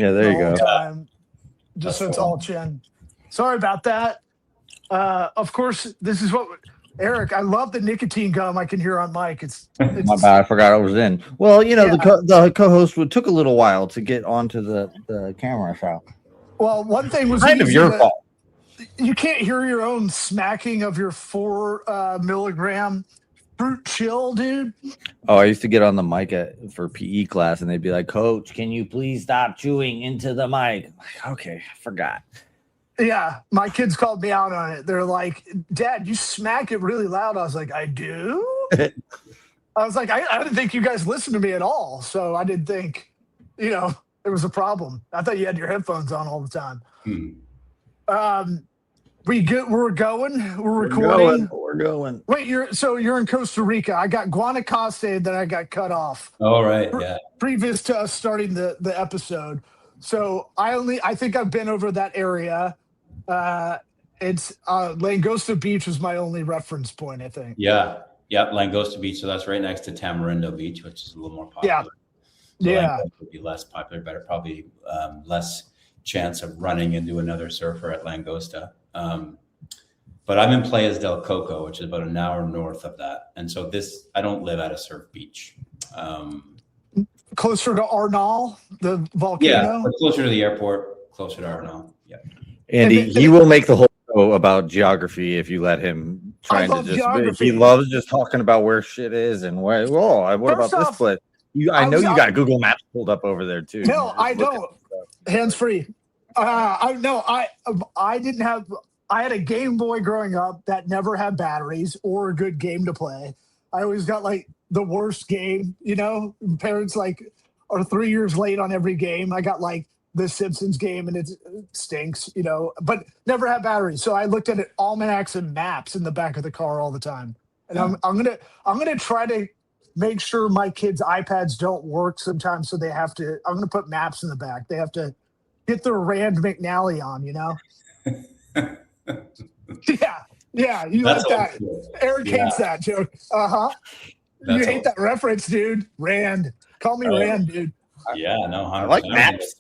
Yeah, there the you whole go. time. Just so it's all chin. Sorry about that. Of course, this is what Eric. I love the nicotine gum I can hear on mic. It's My bad, I forgot I was in. Well, Yeah. the co-host took a little while to get onto the camera, so Well, one thing was kind of easy your to- fault. You can't hear your own smacking of your 4 milligram fruit chill, dude. Oh, I used to get on the mic for PE class, and they'd be like, "Coach, can you please stop chewing into the mic?" I'm like, okay, I forgot. Yeah, my kids called me out on it. They're like, "Dad, you smack it really loud." I was like, "I do." I was like, I didn't think you guys listened to me at all, so I didn't think, there was a problem. I thought you had your headphones on all the time. We're recording. We're going. Wait, you're in Costa Rica. I got Guanacaste, then I got cut off. All right, yeah. Previous to us starting the episode. So I think I've been over that area. It's Langosta Beach was my only reference point, I think. Yeah. Langosta Beach. So that's right next to Tamarindo Beach, which is a little more popular. Yeah. Langosta would be less popular, but probably less chance of running into another surfer at Langosta. But I'm in Playas del Coco, which is about an hour north of that. And so I don't live at a surf beach. Closer to Arnal, the volcano? Yeah, but closer to the airport, closer to Arnal. Yeah. Andy, he will make the whole show about geography if you let him. I love geography. He loves just talking about where shit is and where. What First about off, this place? I know you got Google Maps pulled up over there too. No, I don't. Hands free. I didn't have. I had a Game Boy growing up that never had batteries or a good game to play. I always got like the worst game. Parents are 3 years late on every game. I got like the Simpsons game and it stinks. But never had batteries. So I looked at almanacs and maps in the back of the car all the time. And I'm gonna try to make sure my kids' iPads don't work sometimes. So I'm gonna put maps in the back. They have to get their Rand McNally on, Yeah, you That's like that. Eric hates that joke. You hate that reference, dude. Rand. Call me Rand, dude. Yeah, no, 100%. I like maps.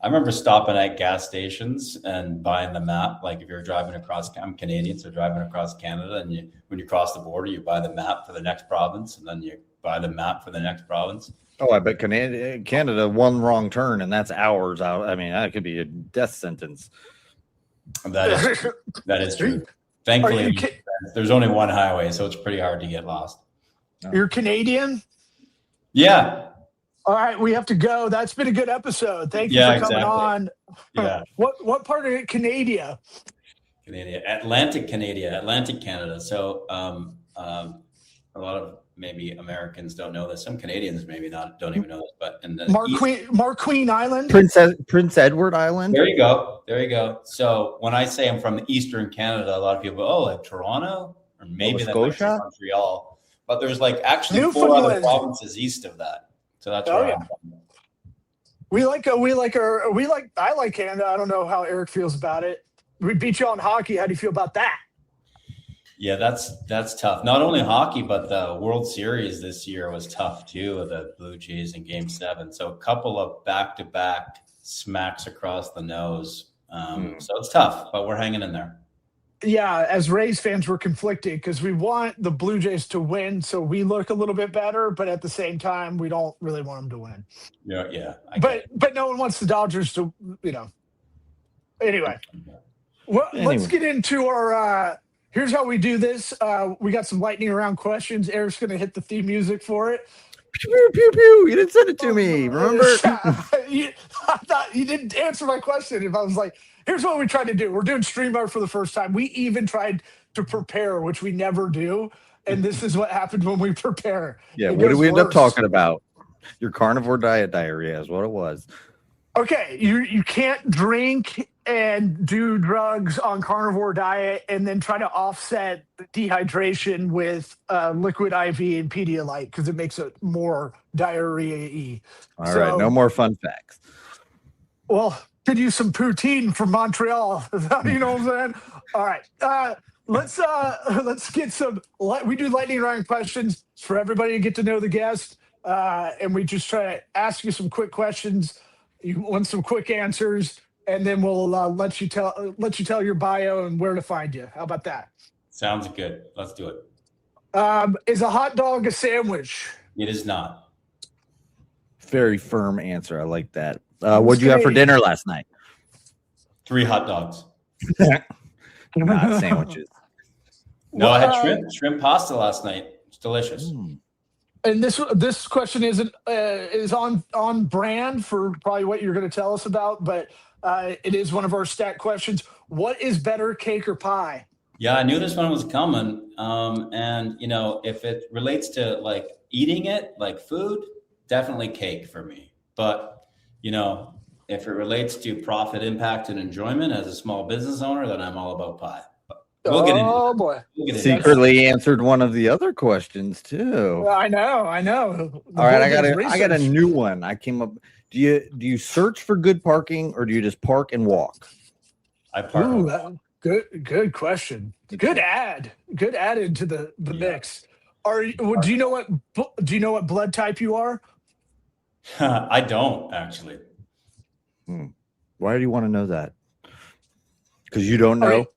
I remember stopping at gas stations and buying the map. Like if you're driving across, I'm Canadian, so driving across Canada, and when you cross the border, you buy the map for the next province, and then you buy the map for the next province. Oh, I bet Canada one wrong turn, and that's hours out. I mean, that could be a death sentence. That is true. Thankfully, there's only one highway, so it's pretty hard to get lost. You're Canadian? Yeah. All right, we have to go. That's been a good episode. Thank you for coming on. Yeah. What part of Canada? Atlantic Canada. So a lot of maybe Americans don't know this. Some Canadians maybe don't even know this. But in the Marqueen Island, Prince Edward Island. There you go. So when I say I'm from Eastern Canada, a lot of people go, "Oh, like Toronto or maybe Scotia, Montreal." But there's actually 4 other provinces east of that. So that's where I'm from. I like Canada. I don't know how Eric feels about it. We beat you on hockey. How do you feel about that? Yeah, that's tough. Not only hockey, but the World Series this year was tough too. The Blue Jays in Game 7. So a couple of back-to-back smacks across the nose. So it's tough, but we're hanging in there. Yeah, as Rays fans, we're conflicted because we want the Blue Jays to win, so we look a little bit better. But at the same time, we don't really want them to win. Yeah. But no one wants the Dodgers to, Anyway, let's get into our. Here's how we do this. We got some lightning round questions. Eric's going to hit the theme music for it. Pew, pew, pew. You didn't send it to me. Remember? I thought you didn't answer my question. If I was like, here's what we tried to do. We're doing StreamYard for the first time. We even tried to prepare, which we never do. And this is what happened when we prepare. Yeah, what did we end up talking about? Your carnivore diet diarrhea is what it was. Okay, you can't drink and do drugs on carnivore diet and then try to offset the dehydration with liquid IV and Pedialyte because it makes it more diarrhea-y. All right, no more fun facts. Well, could use some poutine from Montreal. You know what I'm saying? All right, let's get some. We do lightning round questions for everybody to get to know the guest, and we just try to ask you some quick questions. You want some quick answers, and then we'll let you tell your bio and where to find you. How about that? Sounds good. Let's do it. Is a hot dog a sandwich? It is not. Very firm answer. I like that. What'd you have for dinner last night? 3 hot dogs. Not sandwiches. No, I had shrimp pasta last night. It's delicious. And this question is on brand for probably what you're going to tell us about, but it is one of our stat questions. What is better, cake or pie? Yeah, I knew this one was coming. And if it relates to like eating it, like food, definitely cake for me. But if it relates to profit, impact, and enjoyment as a small business owner, then I'm all about pie. We'll get into Oh boy! Secretly answered one of the other questions too. I know. All right, I got a new one. I came up. Do you search for good parking, or do you just park and walk? I park. Ooh, good question. Good add into the mix. Do you know what blood type you are? I don't actually. Why do you want to know that? Because you don't know.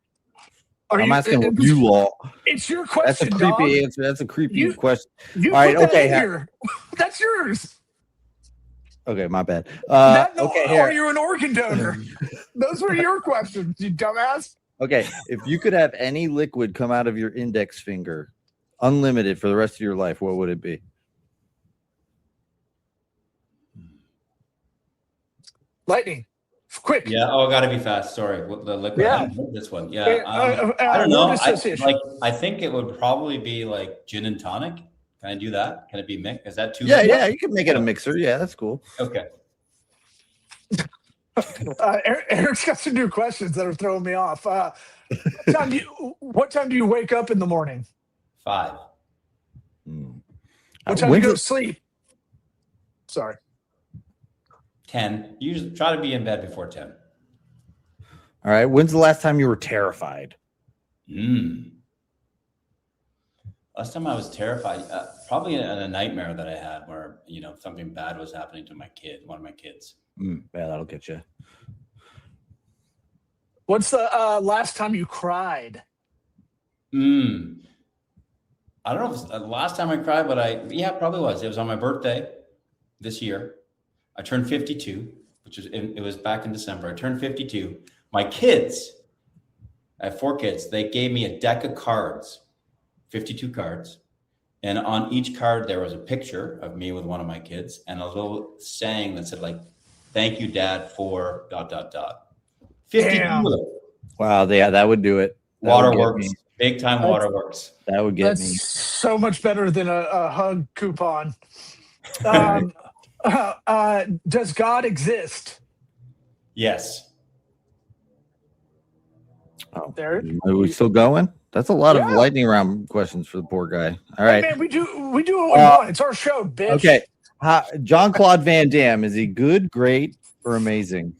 I'm asking what you all. It's your question. That's a creepy answer. That's a creepy question. All right, okay. Here. That's yours. Okay, my bad. Okay, are you an organ donor? Those were your questions, you dumbass. Okay, if you could have any liquid come out of your index finger, unlimited for the rest of your life, what would it be? Lightning. Quick. Yeah. Oh, got to be fast. Sorry. The liquid. Yeah. This one. Yeah. I don't know. I think it would probably be like gin and tonic. Can I do that? Can it be mixed? Is that too? Yeah. You can make it a mixer. Yeah, that's cool. Okay. Eric's got some new questions that are throwing me off. What time do you wake up in the morning? 5. What time do you go to sleep? Sorry. 10. Usually try to be in bed before 10. All right. When's the last time you were terrified? Last time I was terrified, probably in a nightmare that I had where, something bad was happening to one of my kids. Yeah, that'll get you. What's the last time you cried? I don't know if it's the last time I cried, but probably was. It was on my birthday this year. I turned 52, it was back in December. I turned 52. My kids, I have 4 kids. They gave me a deck of cards, 52 cards. And on each card, there was a picture of me with one of my kids and a little saying that said like, "Thank you, Dad, for ... 52 Damn. of them. Wow. Yeah, that would do it. Waterworks. Big time waterworks. That would get me. That's so much better than a hug coupon. Does God exist? Yes. Oh, There. are we still going? That's a lot of lightning round questions for the poor guy. All right. Hey, man, we do what we want. It's our show, bitch. Okay. Jean-Claude Van Damme, is he good, great, or amazing?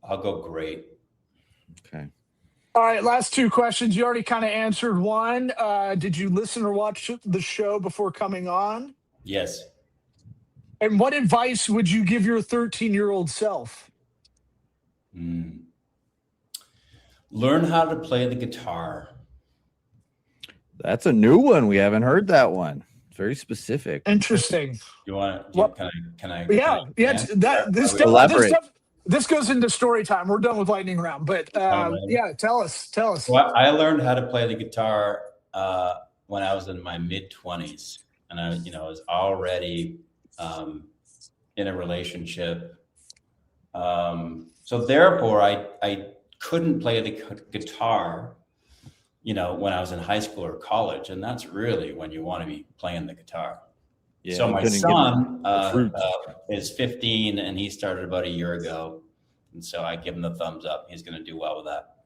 I'll go great. Okay. All right, last 2 questions. You already kind of answered one. Did you listen or watch the show before coming on? Yes. And what advice would you give your 13-year-old self? Learn how to play the guitar. That's a new one. We haven't heard that one. It's very specific. Interesting. You want to? Can I? Elaborate. This goes into story time. We're done with lightning round, but tell us. Well, I learned how to play the guitar when I was in my mid-20s, and I was already in a relationship. So therefore, I couldn't play the guitar, when I was in high school or college, and that's really when you want to be playing the guitar. Yeah, so my son is 15, and he started about a year ago, and so I give him the thumbs up. He's going to do well with that.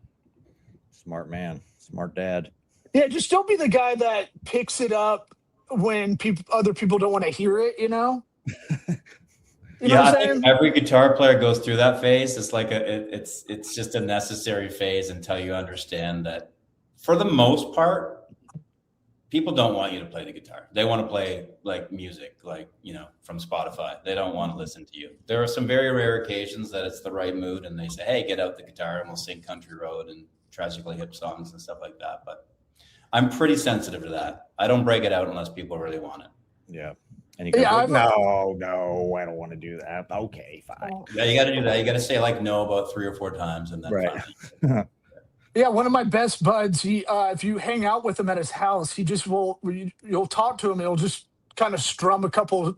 Smart man, smart dad. Yeah, just don't be the guy that picks it up when other people don't want to hear it. You know what I'm saying? Every guitar player goes through that phase. It's like it's just a necessary phase until you understand that, for the most part, people don't want you to play the guitar. They want to play like music, like, from Spotify. They don't want to listen to you. There are some very rare occasions that it's the right mood and they say, hey, get out the guitar and we'll sing Country Road and Tragically Hip songs and stuff like that. But I'm pretty sensitive to that. I don't break it out unless people really want it. Yeah. And you go, no, I don't want to do that. Okay, fine. Yeah, you got to do that. You got to say like no about 3 or 4 times and then right. Yeah, one of my best buds, he if you hang out with him at his house, he just you'll talk to him, he'll just kind of strum a couple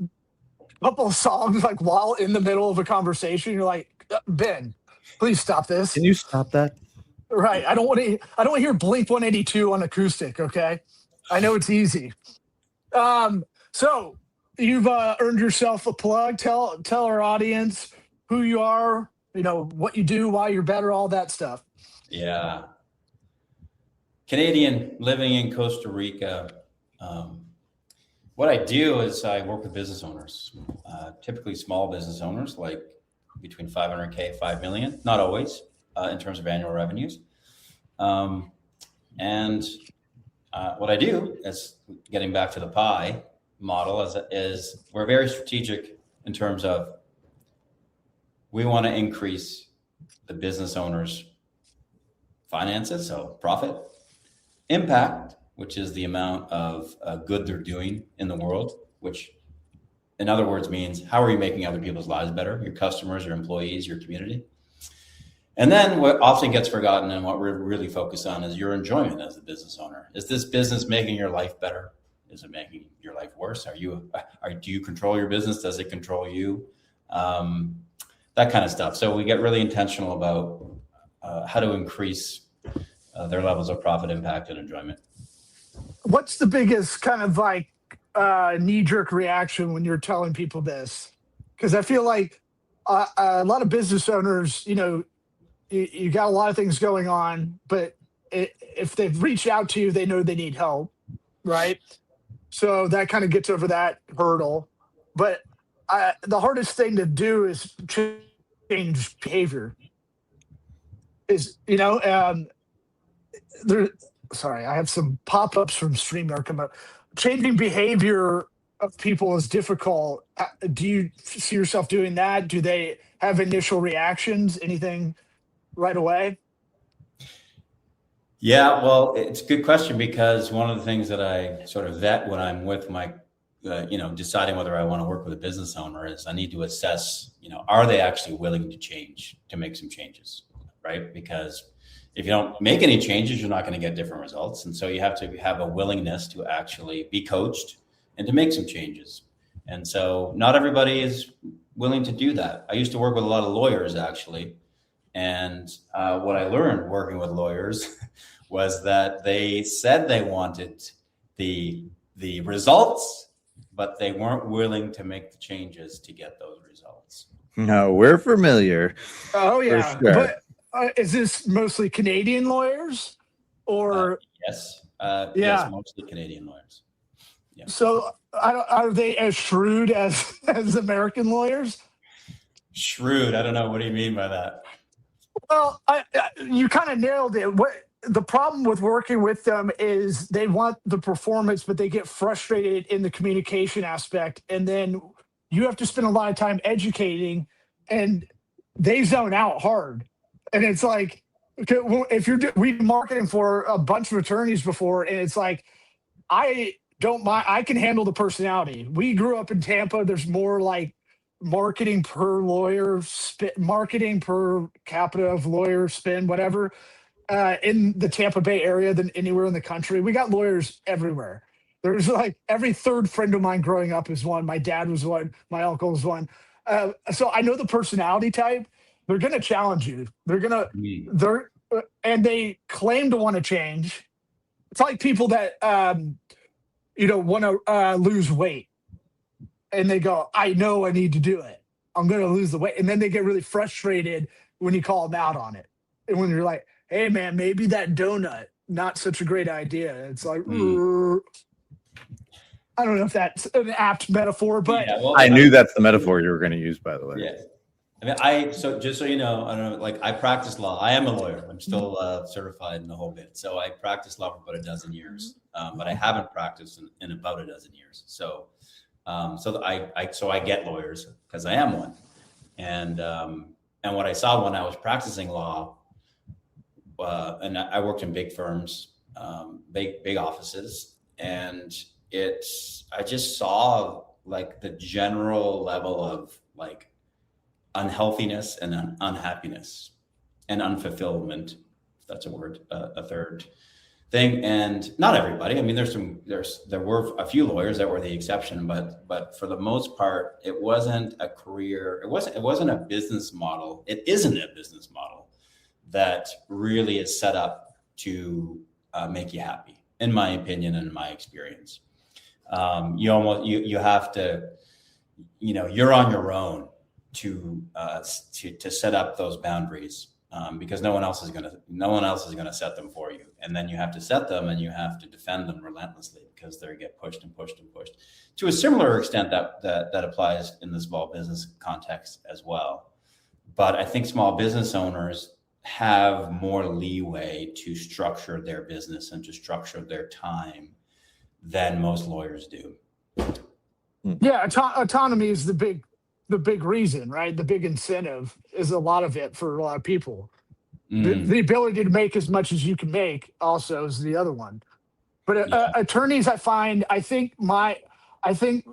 of songs like while in the middle of a conversation. You're like, Ben, please stop this. Can you stop that? Right. I don't want to hear Blink 182 on acoustic, okay? I know it's easy. So you've earned yourself a plug. Tell our audience who you are, what you do, why you're better, all that stuff. Yeah. Canadian living in Costa Rica. What I do is I work with business owners, typically small business owners, like between 500K, 5 million, not always in terms of annual revenues. And what I do is, getting back to the pie model, is we're very strategic in terms of we want to increase the business owner's finances, so profit, impact, which is the amount of good they're doing in the world, which in other words means how are you making other people's lives better, your customers, your employees, your community. And then what often gets forgotten and what we're really focused on is your enjoyment as a business owner. Is this business making your life better? Is it making your life worse? Do you control your business? Does it control you? That kind of stuff. So we get really intentional about how to increase their levels of profit, impact, and enjoyment. What's the biggest kind of like knee-jerk reaction when you're telling people this? Because I feel like a lot of business owners, you got a lot of things going on, but if they've reached out to you, they know they need help, right? So that kind of gets over that hurdle. But the hardest thing to do is change behavior. Sorry, I have some pop-ups from StreamYard come up. Changing behavior of people is difficult. Do you see yourself doing that? Do they have initial reactions? Anything right away? Yeah, well, it's a good question, because one of the things that I sort of vet when I'm with my, deciding whether I want to work with a business owner is I need to assess, are they actually willing to change, to make some changes, right? Because if you don't make any changes, you're not going to get different results. And so you have to have a willingness to actually be coached and to make some changes. And so not everybody is willing to do that. I used to work with a lot of lawyers, actually. And what I learned working with lawyers was that they said they wanted the results, but they weren't willing to make the changes to get those results. No, we're familiar. Oh, yeah. Sure. But is this mostly Canadian lawyers or? Yes. Yeah. Yes, mostly Canadian lawyers. Yeah. So are they as shrewd as American lawyers? Shrewd. I don't know. What do you mean by that? Well, you kind of nailed it. What the problem with working with them is they want the performance, but they get frustrated in the communication aspect. And then you have to spend a lot of time educating, and they zone out hard. And it's like, okay, well, if we've been marketing for a bunch of attorneys before, and it's like, I don't mind. I can handle the personality. We grew up in Tampa. There's more like marketing per lawyer, marketing per capita of lawyer spend, whatever, in the Tampa Bay area than anywhere in the country. We got lawyers everywhere. There's like every third friend of mine growing up is one. My dad was one. My uncle was one. So I know the personality type. They're going to challenge you. And they claim to want to change. It's like people that, want to lose weight. And they go, I know I need to do it. I'm going to lose the weight. And then they get really frustrated when you call them out on it. And when you're like, hey, man, maybe that donut, not such a great idea. It's like, I don't know if that's an apt metaphor, but I knew that's the metaphor you were going to use, by the way. Yeah. So just so you know, I don't know, like I practice law. I am a lawyer. I'm still certified in the whole bit. So I practiced law for about a dozen years, but I haven't practiced in about a dozen years. So, I get lawyers because I am one. And what I saw when I was practicing law, and I worked in big firms, big offices, and I just saw like the general level of like unhealthiness and unhappiness and unfulfillment, if that's a word, a third thing. And not everybody, I mean, there were a few lawyers that were the exception, but for the most part, it wasn't a career. It wasn't a business model. It isn't a business model that really is set up to make you happy, in my opinion and in my experience. You have to, you're on your own to set up those boundaries, because no one else is going to set them for you. And then you have to set them and you have to defend them relentlessly because they get pushed and pushed and pushed. To a similar extent that applies in the small business context as well. But I think small business owners have more leeway to structure their business and to structure their time than most lawyers do. Yeah, autonomy is the big reason, right? The big incentive is a lot of it for a lot of people. The ability to make as much as you can make also is the other one. But attorneys, I think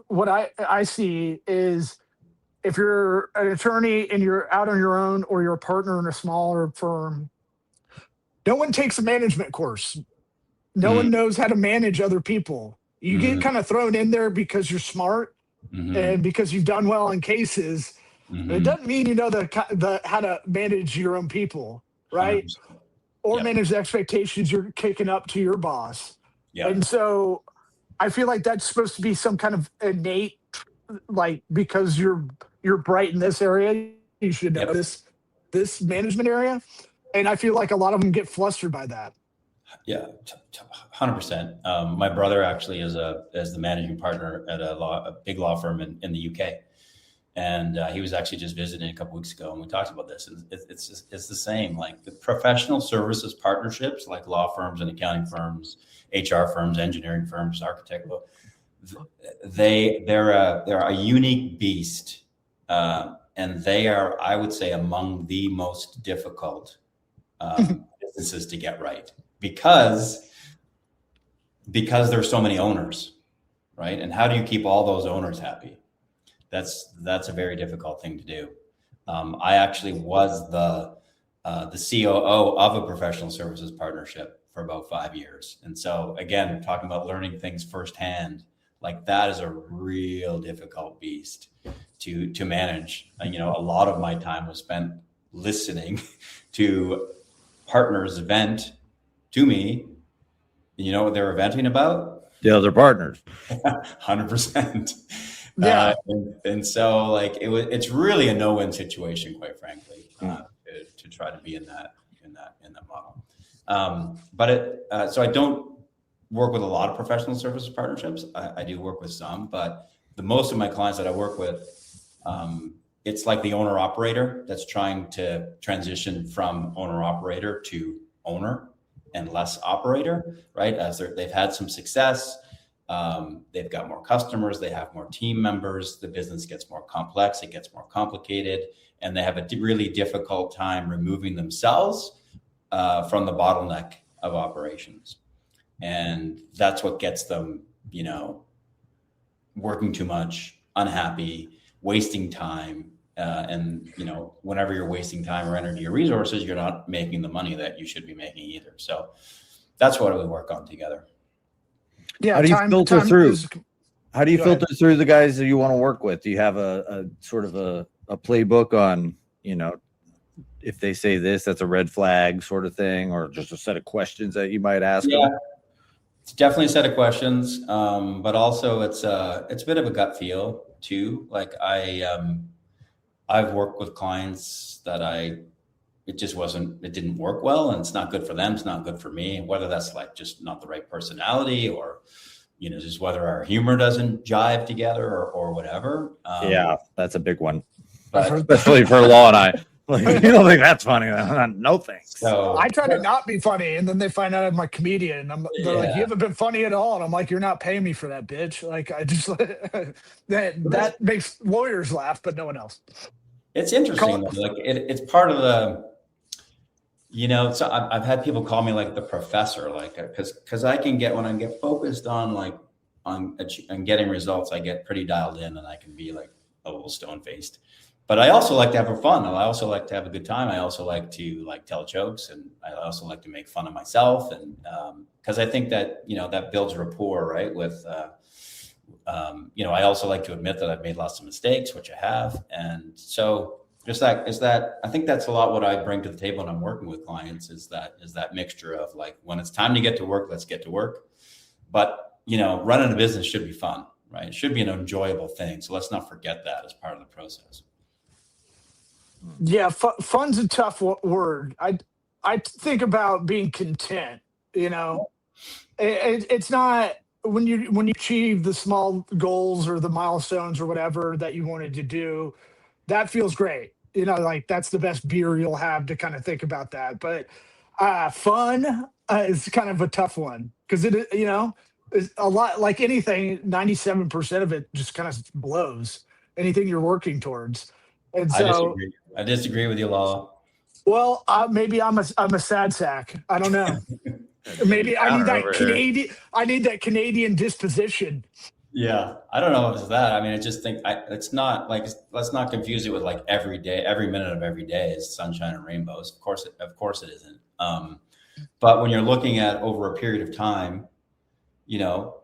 what I see is if you're an attorney and you're out on your own or you're a partner in a smaller firm, no one takes a management course. No one knows how to manage other people. You get kind of thrown in there because you're smart and because you've done well in cases. It doesn't mean you know the how to manage your own people, right? 100%. Or manage the expectations you're kicking up to your boss. Yep. And so I feel like that's supposed to be some kind of innate, like, because you're bright in this area, you should know this management area. And I feel like a lot of them get flustered by that. Yeah, 100%. My brother actually is the managing partner at a big law firm in the UK. And he was actually just visiting a couple weeks ago, and we talked about this. And it's the same. Like the professional services partnerships, like law firms and accounting firms, HR firms, engineering firms, architect, they're a unique beast, and they are, I would say, among the most difficult businesses to get right because there's so many owners, right? And how do you keep all those owners happy? That's a very difficult thing to do. I actually was the COO of a professional services partnership for about 5 years. And so again, talking about learning things firsthand, like that is a real difficult beast to manage. And, a lot of my time was spent listening to partners vent to me. You know what they were venting about? The other partners. 100%. Yeah. And so like it's really a no-win situation, quite frankly, to try to be in that model. So I don't work with a lot of professional services partnerships. I do work with some, but the most of my clients that I work with, it's like the owner operator that's trying to transition from owner operator to owner and less operator, right? As they've had some success. They've got more customers, they have more team members, the business gets more complex, it gets more complicated, and they have a really difficult time removing themselves from the bottleneck of operations. And that's what gets them, working too much, unhappy, wasting time. And whenever you're wasting time or energy or resources, you're not making the money that you should be making either. So that's what we work on together. Yeah. How do you filter through? How do you filter through the guys that you want to work with? Do you have a sort of a playbook on, if they say this, that's a red flag sort of thing, or just a set of questions that you might ask them? It's definitely a set of questions, but also it's a bit of a gut feel too. Like I've worked with clients that it didn't work well, and it's not good for them. It's not good for me. Whether that's like just not the right personality or, just whether our humor doesn't jive together or whatever. Yeah, that's a big one. But especially for Law and I. Like, you don't think that's funny? No thanks. so I try to not be funny, and then they find out I'm a comedian. They're like, Yeah. "You haven't been funny at all," and I'm like, "You're not paying me for that, bitch." Like, I just that makes lawyers laugh, but no one else. it's interesting. Like it's part of the, so I've had people call me like the professor, like, because I can get, when I get focused on like on getting results, I get pretty dialed in and I can be like a little stone faced. But I also like to have fun. I also like to have a good time. I also like to tell jokes, and I also like to make fun of myself. And because I think that, that builds rapport, right? With, I also like to admit that I've made lots of mistakes, which I have. And so is that, I think that's a lot what I bring to the table when I'm working with clients is that mixture of like, when it's time to get to work, let's get to work. But, running a business should be fun, right? It should be an enjoyable thing. So let's not forget that as part of the process. Yeah, fun's a tough word. I think about being content. It's not when you achieve the small goals or the milestones or whatever that you wanted to do, that feels great. Like that's the best beer you'll have to kind of think about that. But fun is kind of a tough one because it is a lot like anything. 97% of it just kind of blows. Anything you're working towards. And so I disagree with you, Law. Well, maybe I'm a sad sack. I don't know. Maybe I need that Canadian. I need that Canadian disposition. Yeah, I don't know if it's that. I mean, I just think it's not like, let's not confuse it with like every day, every minute of every day is sunshine and rainbows. Of course it isn't. But when you're looking at over a period of time, your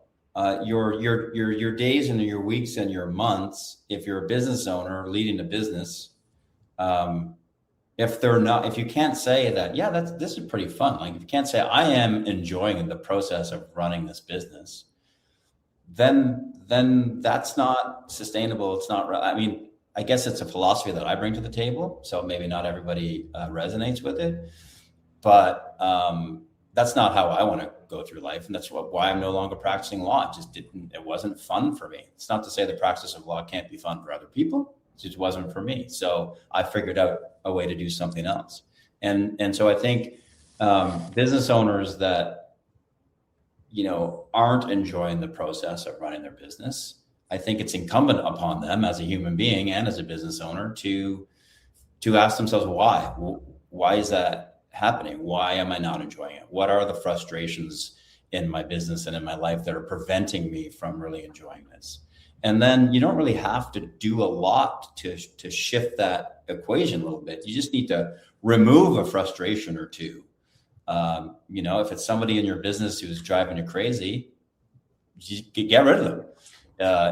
days and your weeks and your months, if you're a business owner leading a business, if you can't say that, this is pretty fun. Like if you can't say I am enjoying the process of running this business, then that's not sustainable. It's not, I mean, I guess it's a philosophy that I bring to the table. So maybe not everybody resonates with it, but that's not how I want to go through life. And that's why I'm no longer practicing law. It wasn't fun for me. It's not to say the practice of law can't be fun for other people. It just wasn't for me. So I figured out a way to do something else. And so I think business owners that, aren't enjoying the process of running their business, I think it's incumbent upon them as a human being and as a business owner to ask themselves why is that happening? Why am I not enjoying it? What are the frustrations in my business and in my life that are preventing me from really enjoying this? And then you don't really have to do a lot to shift that equation a little bit. You just need to remove a frustration or two. If it's somebody in your business who's driving you crazy, get rid of them.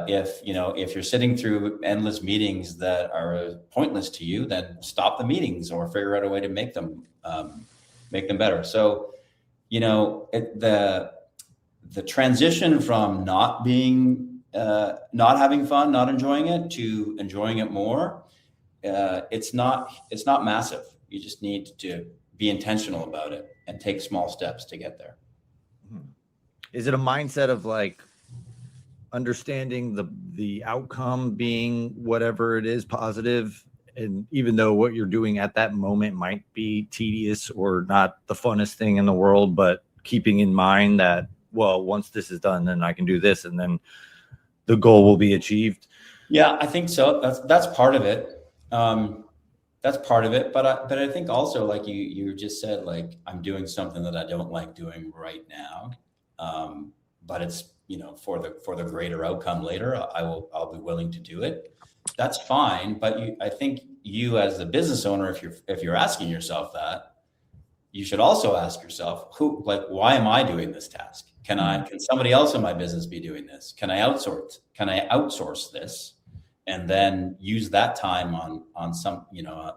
If you're sitting through endless meetings that are pointless to you, then stop the meetings or figure out a way to make them better. So, the transition from not having fun, not enjoying it, to enjoying it more, it's not massive. You just need to be intentional about it and take small steps to get there. Is it a mindset of like understanding the outcome being whatever it is, positive, and even though what you're doing at that moment might be tedious or not the funnest thing in the world, but keeping in mind that, well, once this is done, then I can do this, and then the goal will be achieved? Yeah, I think so. That's part of it. That's part of it. But I think also, like you just said, like I'm doing something that I don't like doing right now. But it's, for the greater outcome later, I'll be willing to do it. That's fine. But I think you as the business owner, if you're asking yourself that, you should also ask yourself, why am I doing this task? Can somebody else in my business be doing this? Can I outsource this and then use that time on some,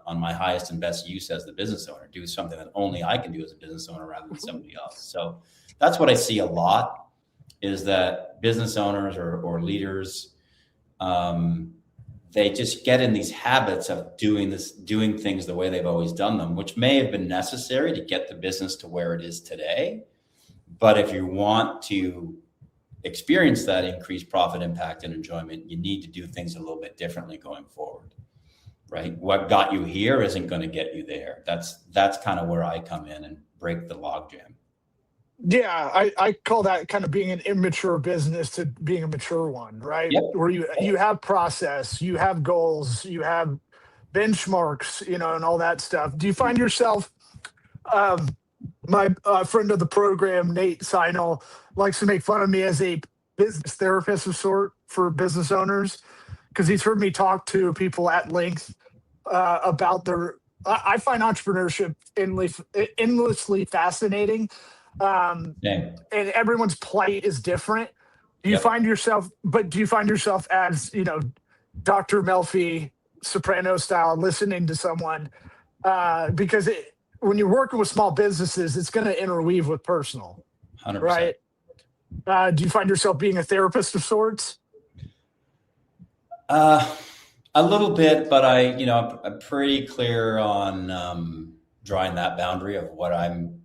on my highest and best use as the business owner, do something that only I can do as a business owner rather than somebody else. So that's what I see a lot, is that business owners or leaders, they just get in these habits of doing things the way they've always done them, which may have been necessary to get the business to where it is today. But if you want to experience that increased profit, impact, and enjoyment, you need to do things a little bit differently going forward. right? What got you here isn't going to get you there. That's kind of where I come in and break the logjam. Yeah, I call that kind of being an immature business to being a mature one, right? Yep. Where you have process, you have goals, you have benchmarks, and all that stuff. Do you find yourself, my friend of the program, Nate Seinel, likes to make fun of me as a business therapist of sort for business owners because he's heard me talk to people at length about their. I find entrepreneurship endlessly fascinating. And everyone's plight is different. Do you find yourself as, Dr. Melfi, Soprano style, listening to someone? Because when you're working with small businesses, it's going to interweave with personal, 100%. right? Do you find yourself being a therapist of sorts? A little bit, but I'm pretty clear on drawing that boundary of what I'm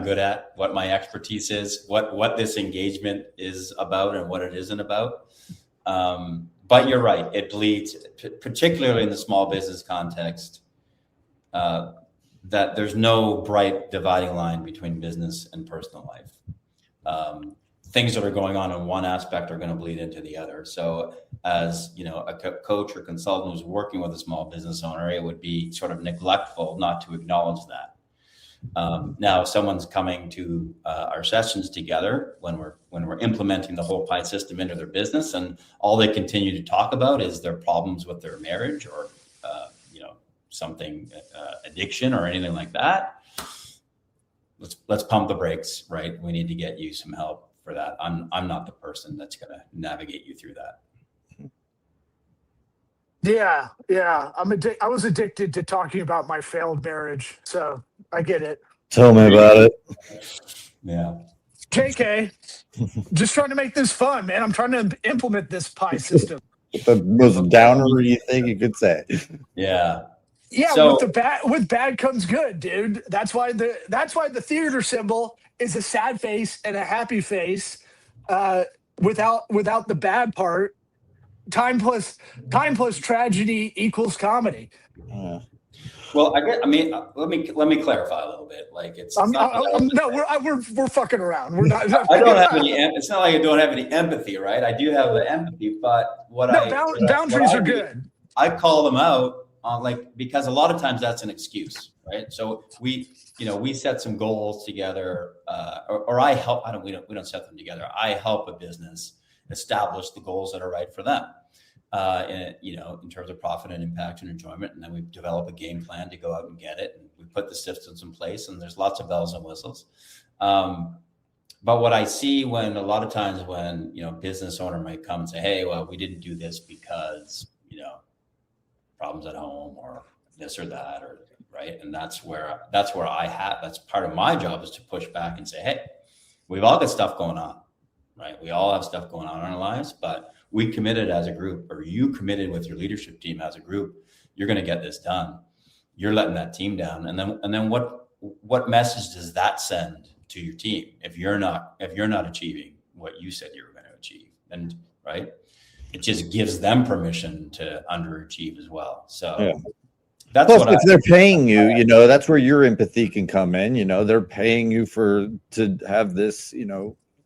good at, what my expertise is, what this engagement is about and what it isn't about. But you're right. It bleeds, particularly in the small business context, that there's no bright dividing line between business and personal life. Things that are going on in one aspect are going to bleed into the other. So as, a coach or consultant who's working with a small business owner, it would be sort of neglectful not to acknowledge that. Now, if someone's coming to our sessions together when we're implementing the whole pie system into their business, and all they continue to talk about is their problems with their marriage or something addiction or anything like that, let's pump the brakes, right? We need to get you some help for that. I'm not the person that's going to navigate you through that. Yeah. I was addicted to talking about my failed marriage, so I get it. Tell me about it. Yeah. KK, just trying to make this fun, man. I'm trying to implement this pie system. The most downer you think you could say. Yeah. Yeah, so, with bad comes good, dude. That's why the theater symbol is a sad face and a happy face, without the bad part. Time plus tragedy equals comedy. Well, let me clarify a little bit. Like we're fucking around. We're not. I don't have any. It's not like I don't have any empathy, right? I do have the empathy, but boundaries are good. I call them out because a lot of times that's an excuse, right? So we set some goals together, or I help. We don't set them together. I help a business establish the goals that are right for them. In terms of profit and impact and enjoyment, and then we develop a game plan to go out and get it. And we put the systems in place, and there's lots of bells and whistles. But what I see a lot of times when business owner might come and say, "Hey, well, we didn't do this because problems at home or this or that," or right, and that's where that's part of my job is to push back and say, "Hey, we've all got stuff going on, right? We all have stuff going on in our lives, but we committed as a group, or you committed with your leadership team as a group, you're going to get this done. You're letting that team down. And then what message does that send to your team if you're not achieving what you said you were going to achieve?" And right, it just gives them permission to underachieve as well. So yeah. That's plus, if they're paying you, that's where your empathy can come in. They're paying you to have this,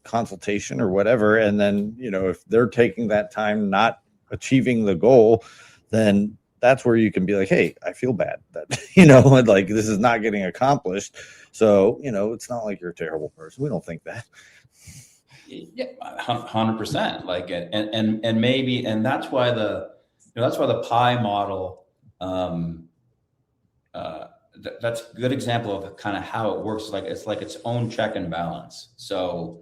consultation or whatever, and then if they're taking that time not achieving the goal, then that's where you can be like, "Hey, I feel bad that like this is not getting accomplished." So it's not like you're a terrible person. We don't think that. Yeah, 100%. Like and maybe that's why the pie model. That's a good example of kind of how it works. It's like its own check and balance. So.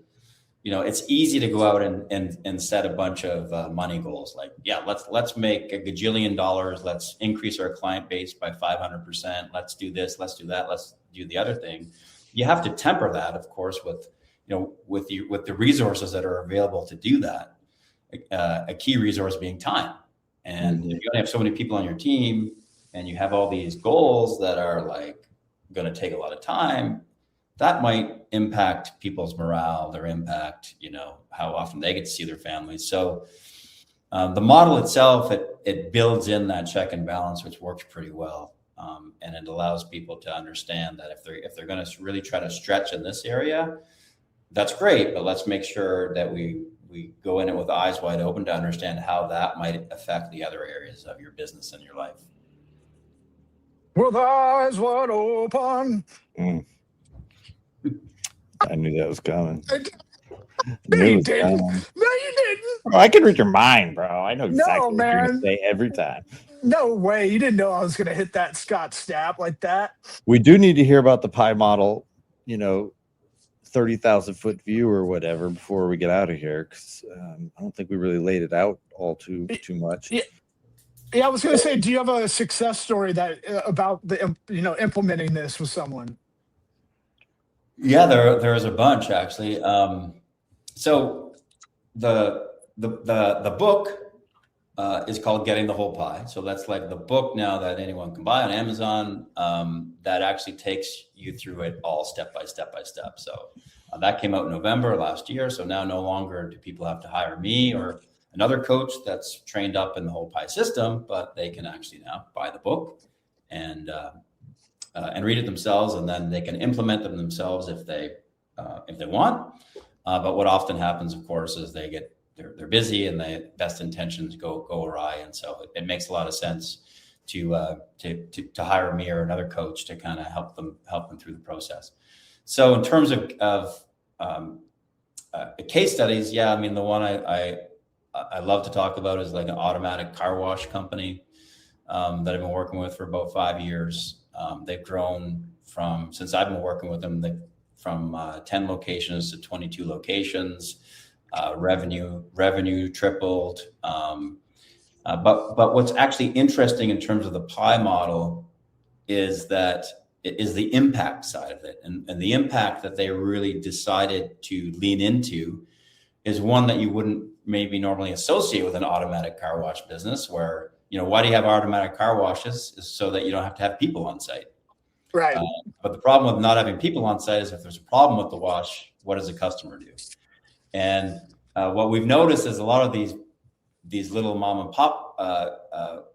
It's easy to go out and set a bunch of money goals. Like, yeah, let's make $1 gajillion. Let's increase our client base by 500%. Let's do this. Let's do that. Let's do the other thing. You have to temper that, of course, with the resources that are available to do that. A key resource being time. And if you only have so many people on your team, and you have all these goals that are like going to take a lot of time, that might impact people's morale, their impact, how often they get to see their families. So The model itself, it builds in that check and balance, which works pretty well. And it allows people to understand that if they're going to really try to stretch in this area, that's great, but let's make sure that we go in it with eyes wide open to understand how that might affect the other areas of your business and your life. With eyes wide open. I knew that was coming. No, you didn't. No, you didn't. Bro, I can read your mind, bro. I know exactly what you're man. going to say every time. No way. You didn't know I was going to hit that Scott snap like that. We do need to hear about the pie model, 30,000 foot view or whatever before we get out of here, because I don't think we really laid it out all too much. Yeah, I was going to say, do you have a success story that about the implementing this with someone? Yeah, there is a bunch actually. So the book is called Getting the Whole Pie. So that's like the book now that anyone can buy on Amazon that actually takes you through it all step by step. So that came out in November last year. So now no longer do people have to hire me or another coach that's trained up in the whole pie system, but they can actually now buy the book and read it themselves, and then they can implement them themselves if they want. But what often happens, of course, is they're busy and the best intentions go awry, and so it makes a lot of sense to hire me or another coach to kind of help them through the process. So in terms of case studies, yeah, I mean the one I love to talk about is like an automatic car wash company that I've been working with for about 5 years. They've grown since I've been working with them, from 10 locations to 22 locations. Revenue tripled. But what's actually interesting in terms of the pie model is the impact side of it, and the impact that they really decided to lean into is one that you wouldn't maybe normally associate with an automatic car wash business, where, why do you have automatic car washes? Is so that you don't have to have people on site. Right. But the problem with not having people on site is if there's a problem with the wash, what does the customer do? And what we've noticed is a lot of these little mom and pop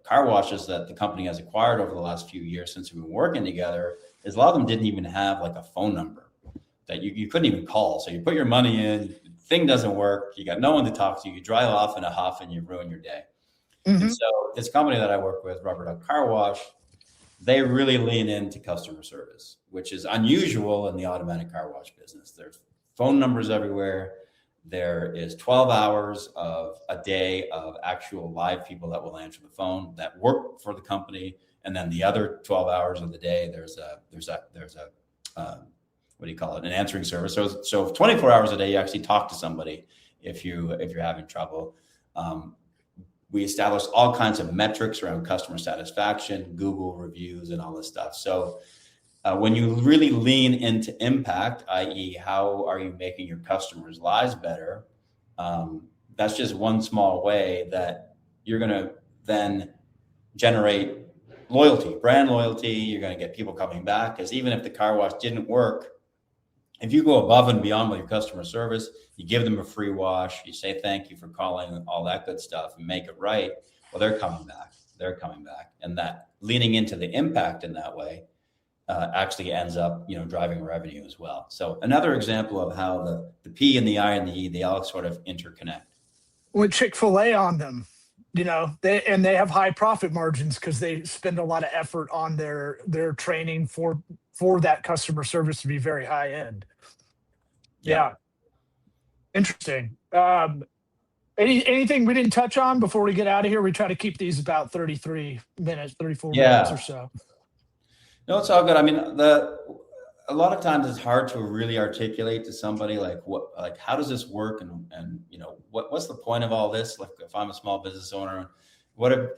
car washes that the company has acquired over the last few years since we've been working together, is a lot of them didn't even have like a phone number that you couldn't even call. So you put your money in, thing doesn't work, you got no one to talk to, you drive off in a huff and you ruin your day. Mm-hmm. And so this company that I work with, Rubber Duck Car Wash, they really lean into customer service, which is unusual in the automatic car wash business. There's phone numbers everywhere. There is 12 hours of a day of actual live people that will answer the phone that work for the company. And then the other 12 hours of the day, there's a what do you call it? An answering service. So 24 hours a day, you actually talk to somebody if you're having trouble. We established all kinds of metrics around customer satisfaction, Google reviews, and all this stuff. So when you really lean into impact, i.e., how are you making your customers' lives better? That's just one small way that you're going to then generate loyalty, brand loyalty. You're going to get people coming back, because even if the car wash didn't work, if you go above and beyond with your customer service, you give them a free wash, you say thank you for calling, all that good stuff, and make it right, well, they're coming back. And that leaning into the impact in that way actually ends up, driving revenue as well. So another example of how the P and the I and the E, they all sort of interconnect. With Chick-fil-A on them, they have high profit margins because they spend a lot of effort on their training for that customer service to be very high end. Yeah. Interesting. Anything we didn't touch on before we get out of here? We try to keep these about 34 minutes or so. No, it's all good. I mean, a lot of times it's hard to really articulate to somebody how does this work, and what's the point of all this? Like, if I'm a small business owner, Eric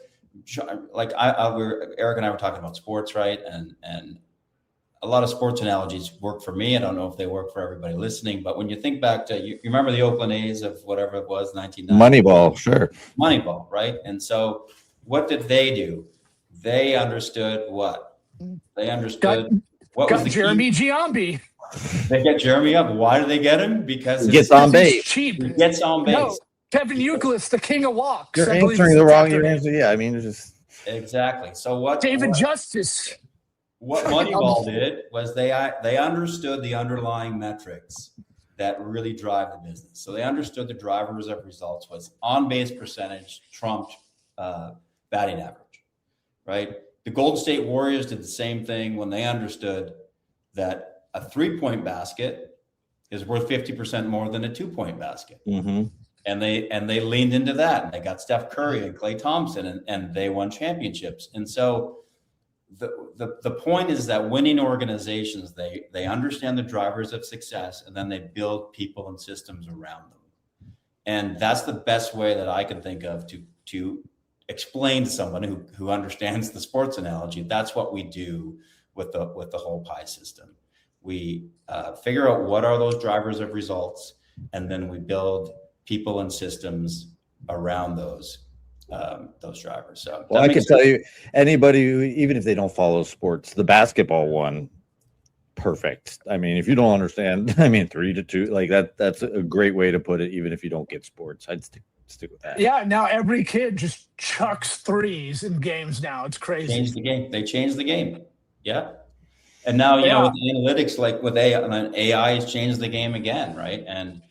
and I were talking about sports, right? And a lot of sports analogies work for me. I don't know if they work for everybody listening, but when you think back to, you remember the Oakland A's of whatever it was, 1990? Moneyball, sure. Moneyball, right? And so what did they do? They understood what? They understood what was the Jeremy key. Giambi. They get Jeremy up. Why do they get him? Because he gets on base. Cheap. He gets on base. Kevin Euclid, the king of walks. You're I believe answering is the his wrong after name. answer. Yeah, I mean, it's just Exactly. So David Justice. What Moneyball did was they understood the underlying metrics that really drive the business. So they understood the drivers of results was on-base percentage trumped batting average, right? The Golden State Warriors did the same thing when they understood that a 3-point basket is worth 50% more than a 2-point basket. mm-hmm. And they leaned into that, and they got Steph Curry and Klay Thompson, and they won championships. And so the point is that winning organizations, they understand the drivers of success, and then they build people and systems around them. And that's the best way that I can think of to explain to someone who understands the sports analogy. That's what we do with the whole pie system. We figure out what are those drivers of results, and then we build people and systems around those drivers. So, well, I can tell you, anybody who, even if they don't follow sports, the basketball one, perfect. I mean, if you don't understand, 3-2, like that's a great way to put it. Even if you don't get sports, I'd stick with that. Yeah, now every kid just chucks threes in games now. It's crazy. Change the game. They changed the game. Yeah. And now, you know, with analytics, like with AI has changed the game again, right? And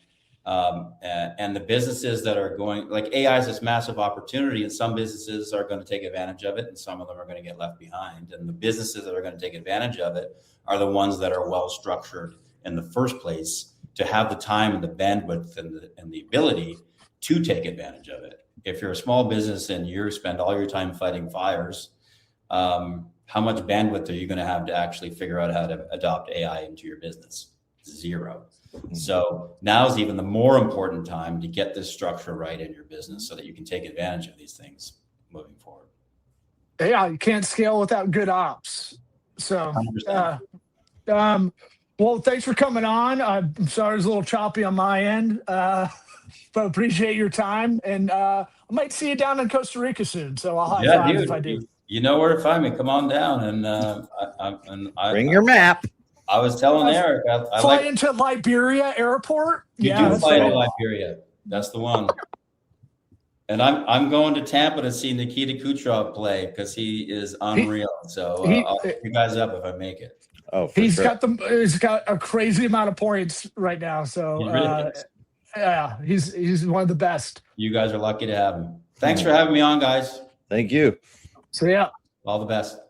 the businesses that are going, like AI is this massive opportunity, and some businesses are going to take advantage of it, and some of them are going to get left behind. And the businesses that are going to take advantage of it are the ones that are well structured in the first place to have the time and the bandwidth and the ability to take advantage of it. If you're a small business and you spend all your time fighting fires, how much bandwidth are you going to have to actually figure out how to adopt AI into your business? Zero. So now is even the more important time to get this structure right in your business so that you can take advantage of these things moving forward. Yeah, you can't scale without good ops. So, well, thanks for coming on. I'm sorry it was a little choppy on my end, but appreciate your time. And I might see you down in Costa Rica soon. So I'll high five if I do. You know where to find me. Come on down and bring your map. I was telling Eric, I fly into Liberia Airport. You do fly to Liberia. That's the one. And I'm going to Tampa to see Nikita Kucherov play because he is unreal. So I'll pick you guys up if I make it. Oh, he's got a crazy amount of points right now. So he really yeah, he's one of the best. You guys are lucky to have him. Thanks for having me on, guys. Thank you. So yeah, all the best.